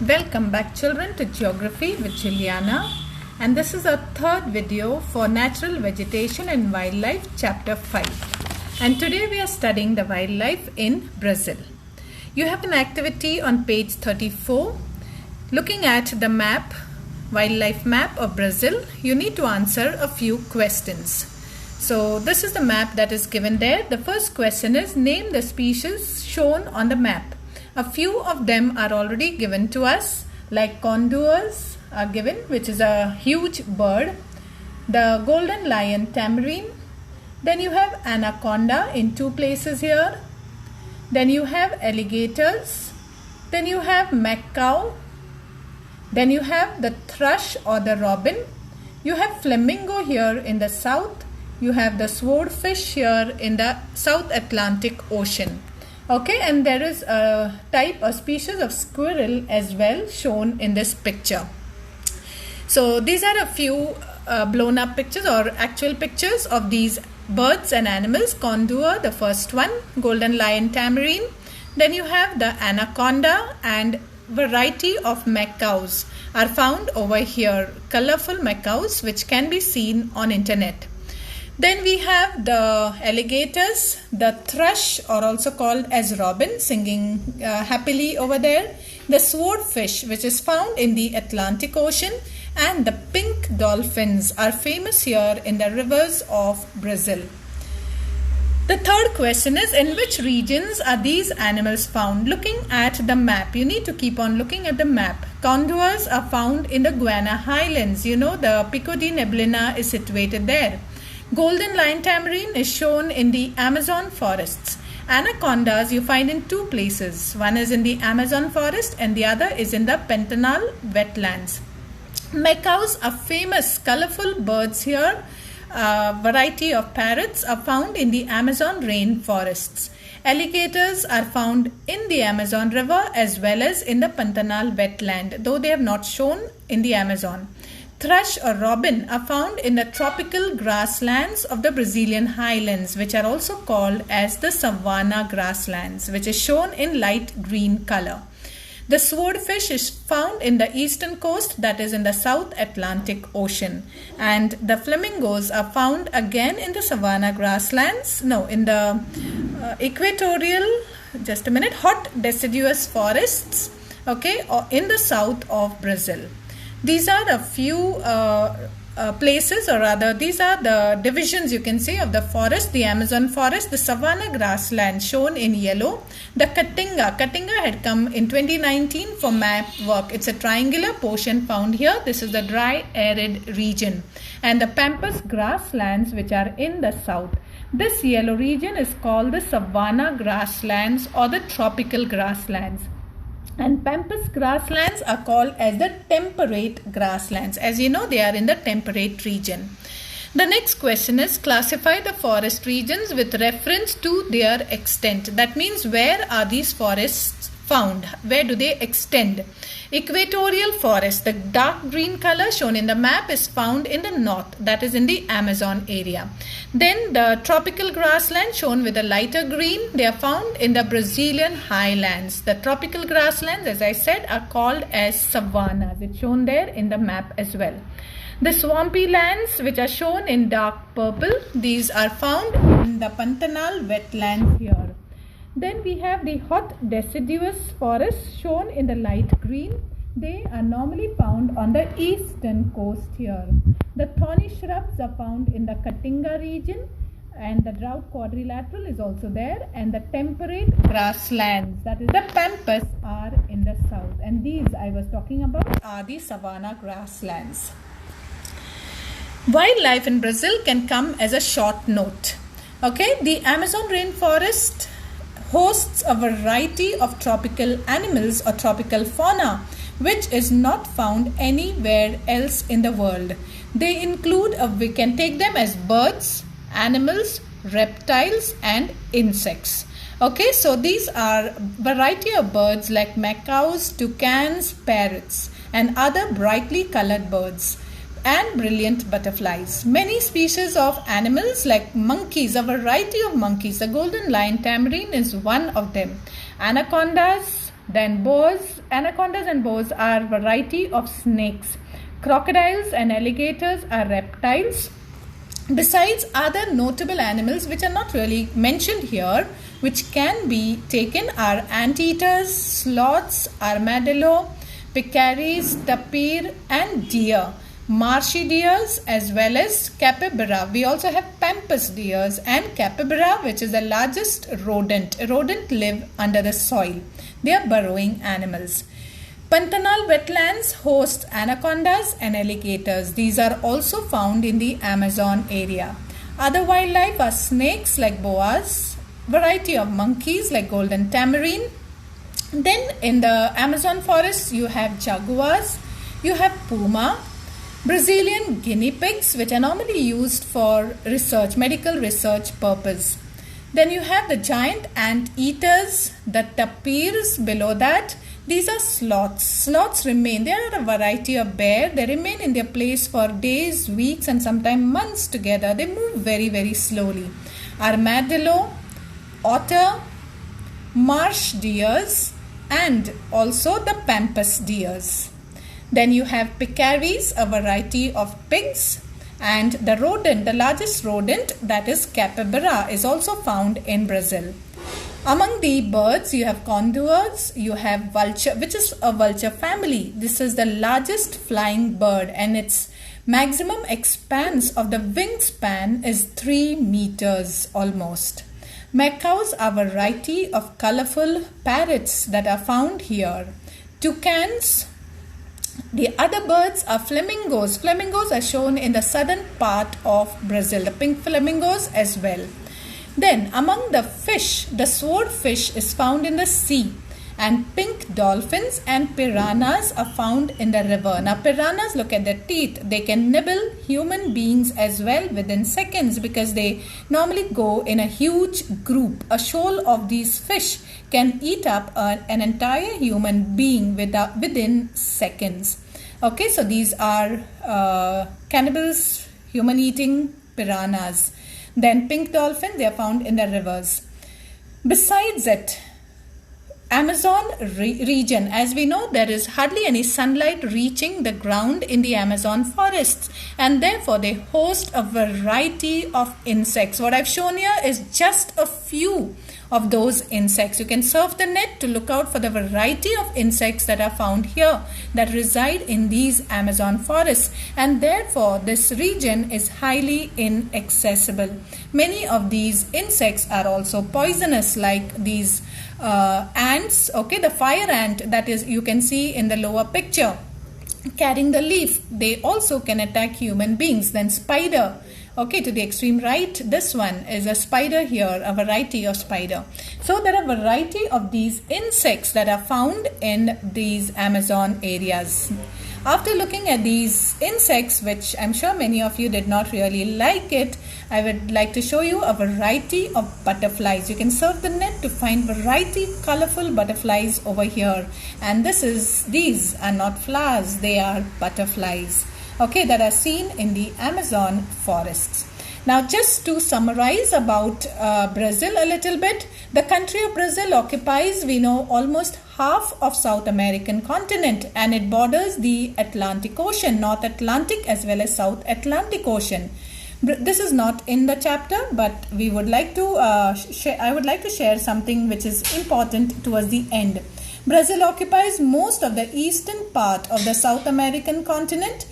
Welcome back children to Geography with Juliana, and this is our third video for Natural Vegetation and Wildlife chapter 5, and today we are studying the wildlife in Brazil. You have an activity on page 34. Looking at the map, wildlife map of Brazil, you need to answer a few questions. So this is the map that is given there. The first question is, name the species shown on the map. A few of them are already given to us, like condors are given, which is a huge bird, the golden lion tamarin, then you have anaconda in two places here, then you have alligators, then you have macaw, then you have the thrush or the robin, you have flamingo here in the south, you have the swordfish here in the South Atlantic Ocean. Okay, and there is a species of squirrel as well shown in this picture. So these are a few blown up pictures or actual pictures of these birds and animals. Condor, the first one, golden lion tamarin. Then you have the anaconda, and variety of macaws are found over here. Colorful macaws which can be seen on internet. Then we have the alligators, the thrush or also called as robin, singing happily over there. The swordfish, which is found in the Atlantic Ocean, and the pink dolphins are famous here in the rivers of Brazil. The third question is, in which regions are these animals found? Looking at the map, you need to keep on looking at the map. Condors are found in the Guiana Highlands. You know, the Pico de Neblina is situated there. Golden lion tamarin is shown in the Amazon forests. Anacondas you find in two places. One is in the Amazon forest and the other is in the Pantanal wetlands. Macaws are famous, colorful birds here. Variety of parrots are found in the Amazon rainforests. Alligators are found in the Amazon river as well as in the Pantanal wetland, though they have not shown in the Amazon. Thrush or robin are found in the tropical grasslands of the Brazilian highlands, which are also called as the savanna grasslands, which is shown in light green color. The swordfish is found in the eastern coast, that is in the South Atlantic Ocean. And the flamingos are found again in the savanna grasslands, in the equatorial, hot deciduous forests, or in the south of Brazil. These are a few places, or rather these are the divisions you can say of the forest. The Amazon forest, the savanna grassland shown in yellow, the Caatinga had come in 2019 for map work. It's a triangular portion found here. This is the dry arid region, and the pampas grasslands which are in the south. This yellow region is called the savanna grasslands or the tropical grasslands. And pampas grasslands are called as the temperate grasslands. As you know, they are in the temperate region. The next question is, classify the forest regions with reference to their extent. That means, where are these forests found? Where do they extend? Equatorial forest, the dark green color shown in the map, is found in the north, that is in the Amazon area. Then the tropical grassland shown with a lighter green, they are found in the Brazilian highlands. The tropical grasslands, as I said, are called as savannas. It's shown there in the map as well. The swampy lands, which are shown in dark purple, these are found in the Pantanal wetlands here. Then we have the hot deciduous forests shown in the light green. They are normally found on the eastern coast here. The thorny shrubs are found in the Caatinga region, and the drought quadrilateral is also there, and the temperate grasslands, that is the pampas, are in the south. And these I was talking about are the savanna grasslands. Wildlife in Brazil can come as a short note. The Amazon rainforest hosts a variety of tropical animals or tropical fauna which is not found anywhere else in the world. They include, we can take them as birds, animals, reptiles and insects. So these are variety of birds like macaws, toucans, parrots and other brightly colored birds. and brilliant butterflies. Many species of animals like monkeys, a variety of monkeys. The golden lion tamarin is one of them. Anacondas, Then boas, anacondas and boas are variety of snakes. Crocodiles and alligators are reptiles. Besides, other notable animals which are not really mentioned here, which can be taken, are anteaters, sloths, armadillo, peccaries, tapir and deer, marshy deers as well as capybara. We also have pampas deers and capybara, which is the largest rodent. Rodent live under the soil. They are burrowing animals. Pantanal wetlands host anacondas and alligators. These are also found in the Amazon area. Other wildlife are snakes like boas, variety of monkeys like golden tamarin. Then in the Amazon forest you have jaguars, you have puma, Brazilian guinea pigs, which are normally used for research, medical research purpose. Then you have the giant anteaters, the tapirs below that. These are sloths. Sloths remain, they are a variety of bear. They remain in their place for days, weeks and sometimes months together. They move very, very slowly. Armadillo, otter, marsh deers and also the pampas deers. Then you have peccaries, a variety of pigs, and the rodent, the largest rodent, that is capybara, is also found in Brazil. Among the birds, you have condors, you have vulture, which is a vulture family. This is the largest flying bird and its maximum expanse of the wingspan is 3 meters almost. Macaws are a variety of colorful parrots that are found here. Toucans. The other birds are flamingos. Flamingos are shown in the southern part of Brazil, the pink flamingos as well. Then among the fish, the swordfish is found in the sea and pink dolphins and piranhas are found in the river. Now piranhas, look at their teeth. They can nibble human beings as well within seconds because they normally go in a huge group. A shoal of these fish can eat up an entire human being within seconds. Okay, so these are cannibals, human eating piranhas. Then pink dolphin, they are found in the rivers. Besides it, Amazon region, as we know, there is hardly any sunlight reaching the ground in the Amazon forests and therefore they host a variety of insects. What I've shown here is just a few of those insects. You can surf the net to look out for the variety of insects that are found here that reside in these Amazon forests, and therefore this region is highly inaccessible. Many of these insects are also poisonous, like these ants, okay, the fire ant that is you can see in the lower picture carrying the leaf. They also can attack human beings. Then spider, okay, to the extreme right, this one is a spider here, a variety of spider. So there are a variety of these insects that are found in these Amazon areas. After looking at these insects, which I'm sure many of you did not really like it, I would like to show you a variety of butterflies. You can surf the net to find variety colorful butterflies over here. And these are not flowers, they are butterflies, okay, that are seen in the Amazon forests. Now just to summarize about Brazil a little bit, the country of Brazil occupies, we know, almost half of South American continent and it borders the Atlantic Ocean, North Atlantic as well as South Atlantic Ocean. This is not in the chapter, but we would like to I would like to share something which is important towards the end. Brazil occupies most of the eastern part of the South American continent.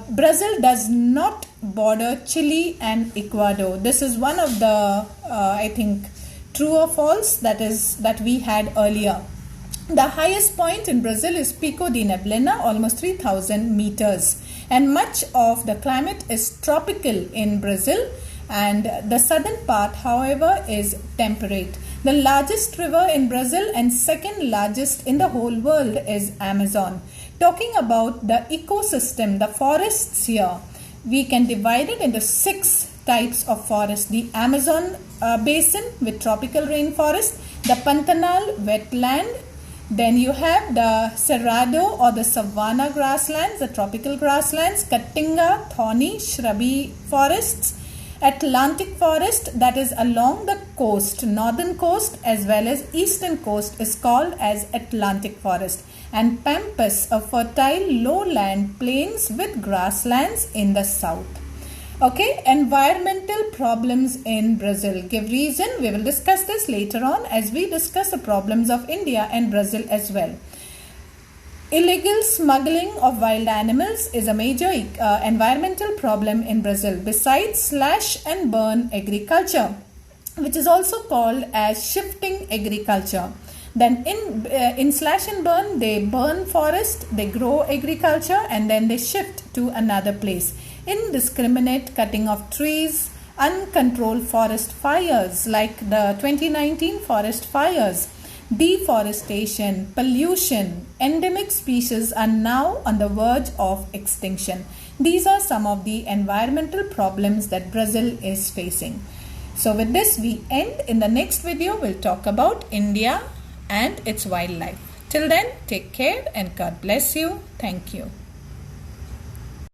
Brazil does not border Chile and Ecuador. This is one of the I think true or false that we had earlier. The highest point in Brazil is Pico de Neblina, almost 3,000 meters, and much of the climate is tropical in Brazil, and the southern part, however, is temperate. The largest river in Brazil and second largest in the whole world is Amazon. Talking about the ecosystem, the forests here, we can divide it into 6 types of forests. The Amazon basin with tropical rainforest, the Pantanal wetland, then you have the Cerrado or the savanna grasslands, the tropical grasslands, Caatinga, thorny, shrubby forests, Atlantic forest, that is along the coast, northern coast as well as eastern coast, is called as Atlantic forest. And pampas, a fertile lowland plains with grasslands in the south. Okay, environmental problems in Brazil. Give reason. We will discuss this later on as we discuss the problems of India and Brazil as well. Illegal smuggling of wild animals is a major environmental problem in Brazil, besides slash and burn agriculture, which is also called as shifting agriculture. Then in slash and burn, they burn forest, they grow agriculture, and then they shift to another place. Indiscriminate cutting of trees, uncontrolled forest fires like the 2019 forest fires, deforestation, pollution, endemic species are now on the verge of extinction. These are some of the environmental problems that Brazil is facing. So with this we end. In the next video we'll talk about India and its wildlife. Till then, take care and God bless you. Thank you.